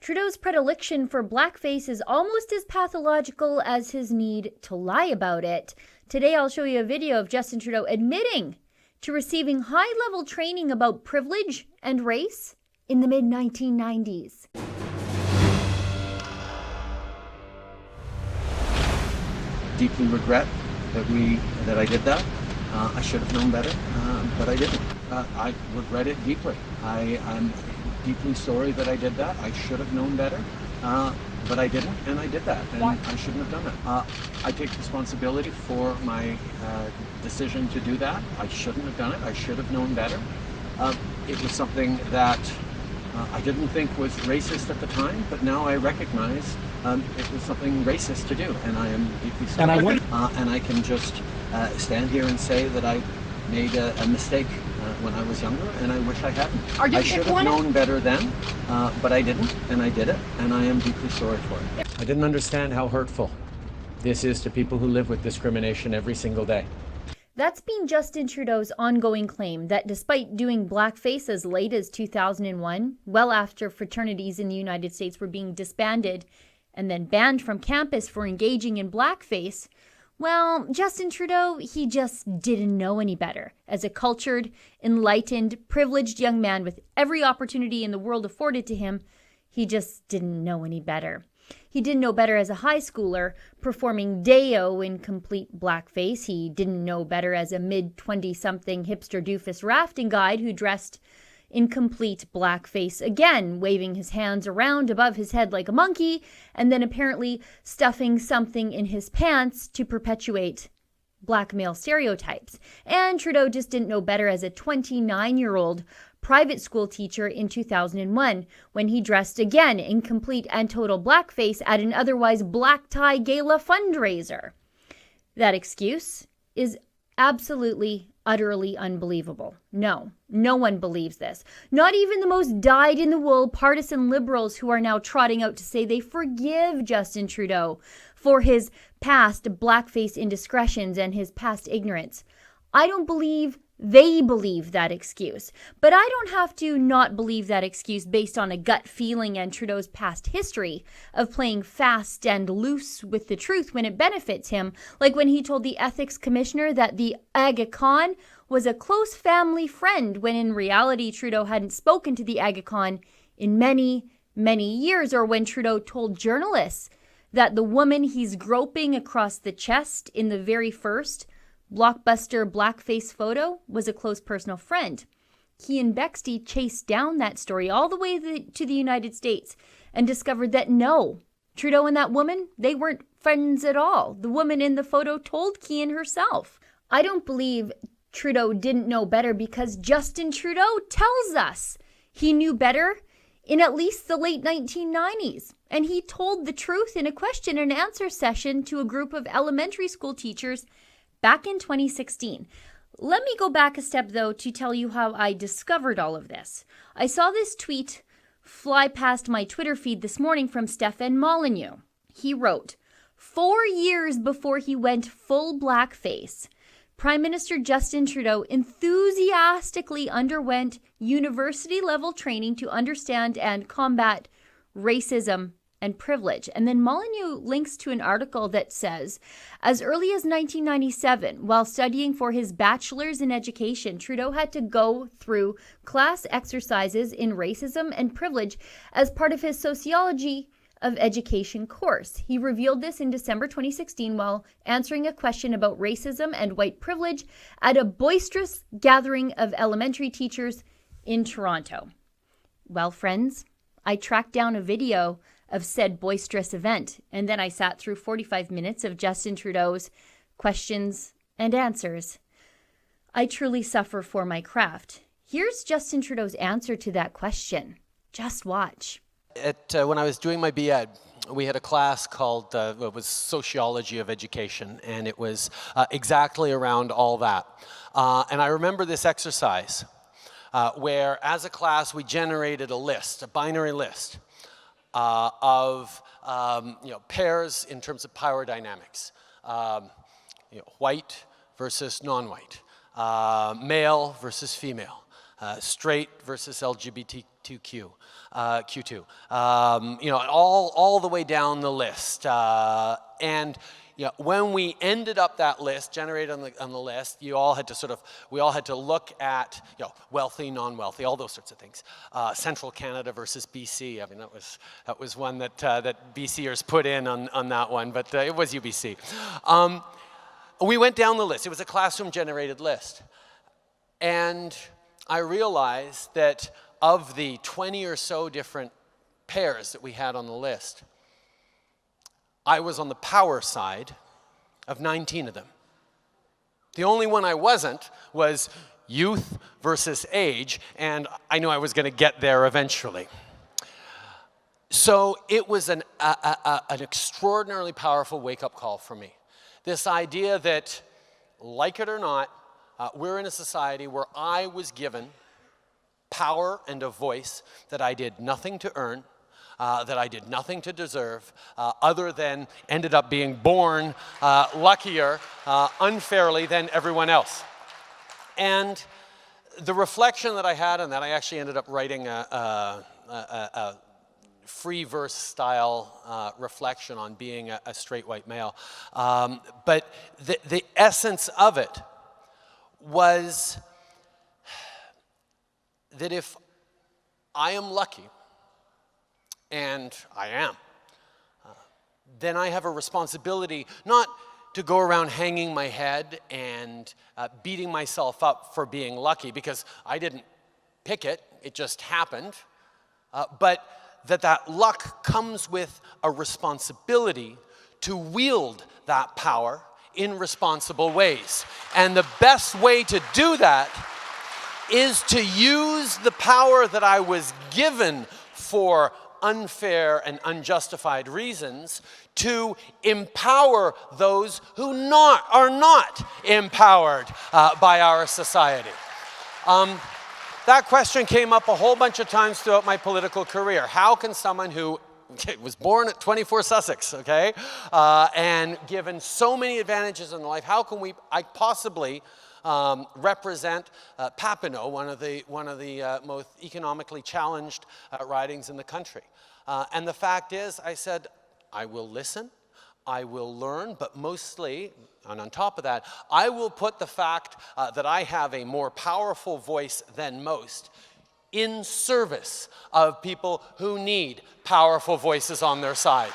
Trudeau's predilection for blackface is almost as pathological as his need to lie about it. Today I'll show you a video of Justin Trudeau admitting to receiving high-level training about privilege and race in the mid-1990s. Deeply regret that I did that. I should have known better, but I didn't. I regret it deeply. I'm deeply sorry that I did that. I should have known better, but I didn't, and I did that, and I shouldn't have done that. I take responsibility for my decision to do that. I shouldn't have done it. I should have known better. It was something that I didn't think was racist at the time, but now I recognize it was something racist to do, and I am deeply sorry. And I can just stand here and say that I made a mistake when I was younger, and I wish I hadn't. I should have known better then, but I didn't, and I did it, and I am deeply sorry for it. I didn't understand how hurtful this is to people who live with discrimination every single day. That's been Justin Trudeau's ongoing claim that despite doing blackface as late as 2001, well after fraternities in the United States were being disbanded and then banned from campus for engaging in blackface, well, Justin Trudeau, he just didn't know any better. As a cultured, enlightened, privileged young man with every opportunity in the world afforded to him, he just didn't know any better. He didn't know better as a high schooler performing Deo in complete blackface. He didn't know better as a mid-20-something hipster doofus rafting guide who dressed in complete blackface again, waving his hands around above his head like a monkey, and then apparently stuffing something in his pants to perpetuate black male stereotypes. And Trudeau just didn't know better as a 29-year-old private school teacher in 2001 when he dressed again in complete and total blackface at an otherwise black tie gala fundraiser. That excuse is absolutely, utterly unbelievable. No one believes this. Not even the most dyed-in-the-wool partisan liberals who are now trotting out to say they forgive Justin Trudeau for his past blackface indiscretions and his past ignorance. I don't believe they believe that excuse. But I don't have to not believe that excuse based on a gut feeling and Trudeau's past history of playing fast and loose with the truth when it benefits him, like when he told the ethics commissioner that the Aga Khan was a close family friend, when in reality Trudeau hadn't spoken to the Aga Khan in many, many years, or when Trudeau told journalists that the woman he's groping across the chest in the very first blockbuster blackface photo was a close personal friend. He and Bexty chased down that story all the way to the United States and discovered that no, Trudeau and that woman, they weren't friends at all. The woman in the photo told Kean herself. I don't believe Trudeau didn't know better because Justin Trudeau tells us he knew better in at least the late 1990s. And he told the truth in a question and answer session to a group of elementary school teachers back in 2016. Let me go back a step, though, to tell you how I discovered all of this. I saw this tweet fly past my Twitter feed this morning from Stefan Molyneux. He wrote, 4 years before he went full blackface, Prime Minister Justin Trudeau enthusiastically underwent university-level training to understand and combat racism and privilege. And then Molyneux links to an article that says, as early as 1997, while studying for his bachelor's in education, Trudeau had to go through class exercises in racism and privilege as part of his sociology of education course. He revealed this in December 2016 while answering a question about racism and white privilege at a boisterous gathering of elementary teachers in Toronto. Well, friends, I tracked down a video of said boisterous event, and then I sat through 45 minutes of Justin Trudeau's questions and answers. I truly suffer for my craft. Here's Justin Trudeau's answer to that question. Just watch. When I was doing my B.Ed, we had a class called, it was Sociology of Education, and it was exactly around all that. And I remember this exercise where, as a class, we generated a list, a binary list, of pairs in terms of power dynamics, white versus non-white, male versus female, straight versus LGBTQ, Q2, all the way down the list. And when we ended up that list, generated on the list, we all had to look at wealthy, non-wealthy, all those sorts of things. Central Canada versus BC. I mean, that was one that BCers put in on that one, but it was UBC. We went down the list. It was a classroom-generated list. And I realized that of the 20 or so different pairs that we had on the list, I was on the power side of 19 of them. The only one I wasn't was youth versus age, and I knew I was going to get there eventually. So it was an extraordinarily powerful wake-up call for me. This idea that, like it or not, we're in a society where I was given power and a voice that I did nothing to earn, that I did nothing to deserve, other than ended up being born luckier, unfairly than everyone else. And the reflection that I had on that, I actually ended up writing a free verse style reflection on being a straight white male. But the essence of it was that if I am lucky, and I am, then I have a responsibility not to go around hanging my head and beating myself up for being lucky, because I didn't pick it, it just happened, but that luck comes with a responsibility to wield that power in responsible ways. And the best way to do that is to use the power that I was given for unfair and unjustified reasons to empower those who are not empowered by our society. That question came up a whole bunch of times throughout my political career. How can someone who was born at 24 Sussex, okay, and given so many advantages in life, how can I possibly represent Papineau, one of the most economically challenged ridings in the country? And the fact is, I said, I will listen, I will learn, but mostly, and on top of that, I will put the fact that I have a more powerful voice than most in service of people who need powerful voices on their side.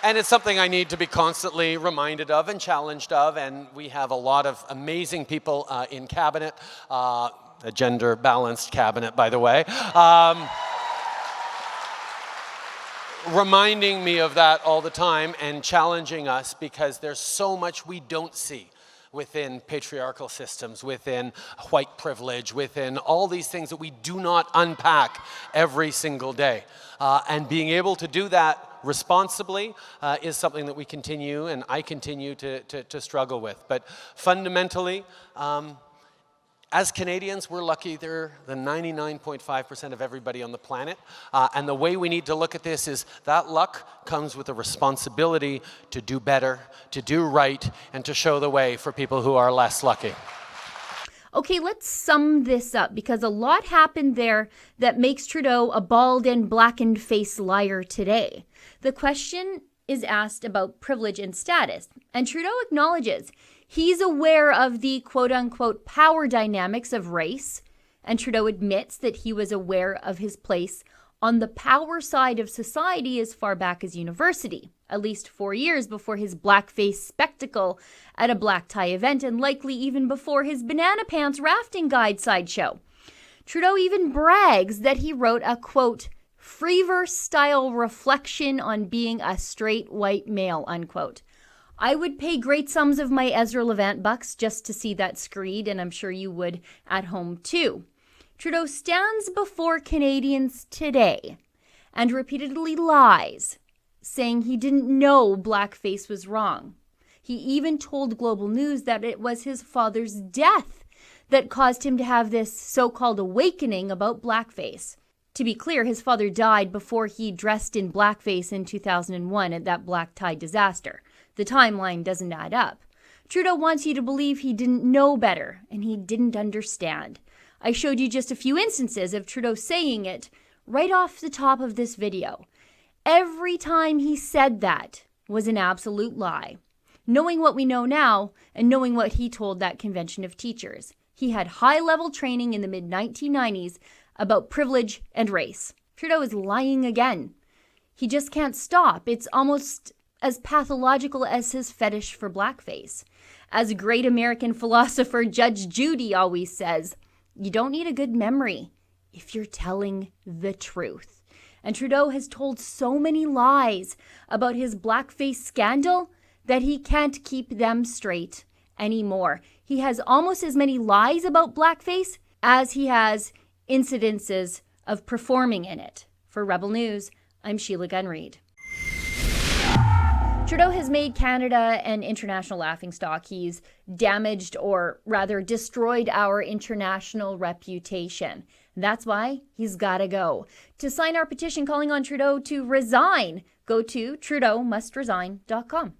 And it's something I need to be constantly reminded of and challenged of, and we have a lot of amazing people in cabinet, a gender-balanced cabinet, by the way, reminding me of that all the time and challenging us, because there's so much we don't see within patriarchal systems, within white privilege, within all these things that we do not unpack every single day. And being able to do that responsibly is something that we continue, and I continue to struggle with. But fundamentally, as Canadians, we're luckier than 99.5% of everybody on the planet. And the way we need to look at this is that luck comes with a responsibility to do better, to do right, and to show the way for people who are less lucky. Okay, let's sum this up, because a lot happened there that makes Trudeau a bald and blackened-faced liar today. The question is asked about privilege and status, and Trudeau acknowledges he's aware of the quote-unquote power dynamics of race, and Trudeau admits that he was aware of his place on the power side of society as far back as university, at least 4 years before his blackface spectacle at a black tie event, and likely even before his banana pants rafting guide sideshow. Trudeau even brags that he wrote a, quote, free verse style reflection on being a straight white male, unquote. I would pay great sums of my Ezra Levant bucks just to see that screed, and I'm sure you would at home too. Trudeau stands before Canadians today and repeatedly lies, saying he didn't know blackface was wrong. He even told Global News that it was his father's death that caused him to have this so-called awakening about blackface. To be clear, his father died before he dressed in blackface in 2001 at that black tie disaster. The timeline doesn't add up. Trudeau wants you to believe he didn't know better and he didn't understand. I showed you just a few instances of Trudeau saying it right off the top of this video. Every time he said that was an absolute lie. Knowing what we know now and knowing what he told that convention of teachers. He had high-level training in the mid-1990s about privilege and race. Trudeau is lying again. He just can't stop. It's almost as pathological as his fetish for blackface. As great American philosopher Judge Judy always says, you don't need a good memory if you're telling the truth. And Trudeau has told so many lies about his blackface scandal that he can't keep them straight anymore. He has almost as many lies about blackface as he has incidences of performing in it. For Rebel News, I'm Sheila Gunn Reid. Trudeau has made Canada an international laughingstock. He's damaged, or rather destroyed, our international reputation. That's why he's got to go. To sign our petition calling on Trudeau to resign, go to TrudeauMustResign.com.